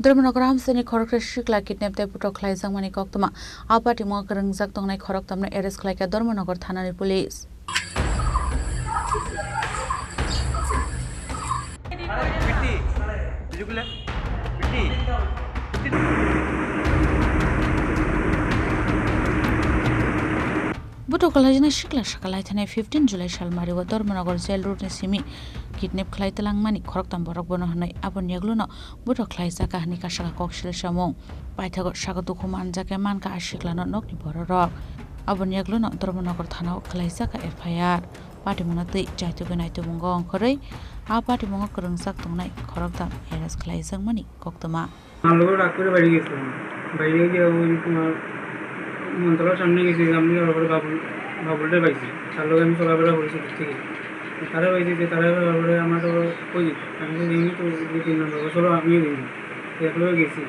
Drumnogor Hamsani Korok Shikla kidnap the Puto Klaisang Mani Koktama, Alpati Mokarang Zaktonai Korok Tamna Eres Klaka Dormonogor Tanani Police. Buto Kalajana Shikla Shakalaitane 15 July Shalmari wa Dormonogor Zel Road Simi kidnap Klaitalang Mani Korok Tamborok Bonohana Abon Yagluno Buto Klaisaka Hanika Shaka Kokshil Shamong Paitagot Shakadukuman Jakamanka Ashiklano Nokni Borok Abon Yagluno Dormonogor Tano Klaisaka FIR Party Monati Jatuganaitu Mungong Kore A Party Mongokurung Saktonai Korok Tam Eres Klaisang Mani Koktama মন্ত্রণালয়ের সামনে গেছি আমি বাবুলটা পাইছি তার লোক আমি চলাফেরা করেছি ঠিক আছে তারা পাইছি যে তারা বাবুলে আমার তো কই আমি তো দিইনি তো 2-3 নম্বর চলো আমিও দিইনি একলোকে গেছি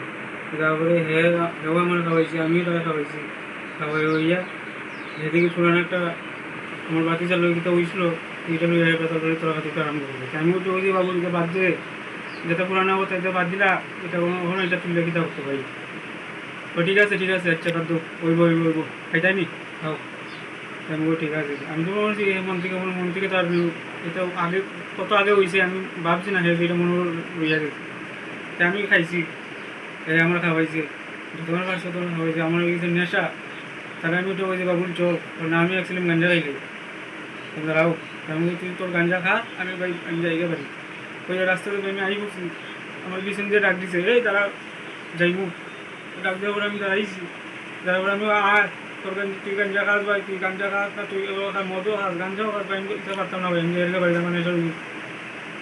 তারপরে হেও আমার খাওয়াইছি আমিও তারা খাওয়াইছি খাওয়াই হইয়া যেদিকে পুরানো একটা আমার বাতি চাল লোকটা উঠছিল এটা লইয়া তারপরে তোরা খাতে আরম্ভ করবে আমিও তো ওই যে বাবুলকে বাদ দিয়ে যেটা পুরানো অবস্থা এটা বাদ দিলা এটা কোনো এটা তুললে কিতা করতে পারি ঠিক আছে আচ্ছা তো ওইব খাইতাইনি খাও আমি ঠিক আছে আমি তো বলছি মন থেকে তো আর এটা আগে কত আগে হয়েছে আমি ভাবছি না এটা মনে রইয়া গেছে তাই আমি খাইছি আমার খাওয়াইছে তোমার কাছে তো খাওয়াইছে আমার কিছু নেশা তাহলে আমি তো বলছি বাবুল চল না আমি অ্যাকচুয়ালি গাঞ্জা খাইলে দাঁড়াও আমি তুই তোর গাঞ্জা খা আমি ভাই আমি যাইতে পারি ওই রাস্তাতে আমি আই বলছি আমার পিছন দিয়ে ডাক দিছে এই তারা যাইবো ডাক দেওয়ার পরে আমি দাঁড়াইছি তারপর আমি তোর তুই গাঞ্জা খাস ভাই তুই গাঞ্জা খাস না তুই মদও খাস গাঞ্জাও খাস ভাই আমি দিতে পারতাম না ভাই আমি এরকে বাড়িতে মানে এসব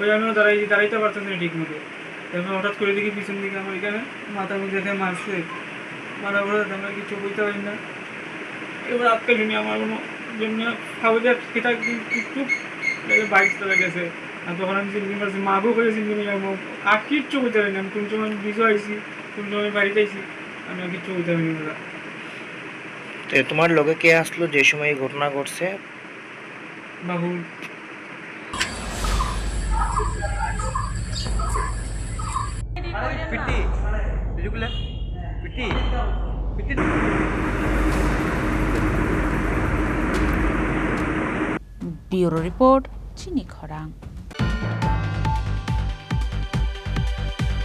ওই আমিও দাঁড়াইতে পারতাম না ঠিক মতো তারপর হঠাৎ করে দেখি পিছন দিকে আমার এখানে মাথার মধ্যে দেখে মারছে মারা পরে আমরা কিছু বলতে পারি না এবার আজকে শুনি আমার কোনো জন্য খাবো যে খেতা একটু বাইক চলে গেছে আর তখন আমি চিন্তা পারছি মাগও করে চিন্তা আর কিচ্ছু বলতে পারি না আমি কোন সময় বিজু আইসি কোন সময় বাড়িতে আইসি আমি আর কিচ্ছু বলতে পারিনি দাদা তোমার লগে কে আসলো যে সময় ঘটনা ঘটছে বাবু Bureau Report Chini Khorang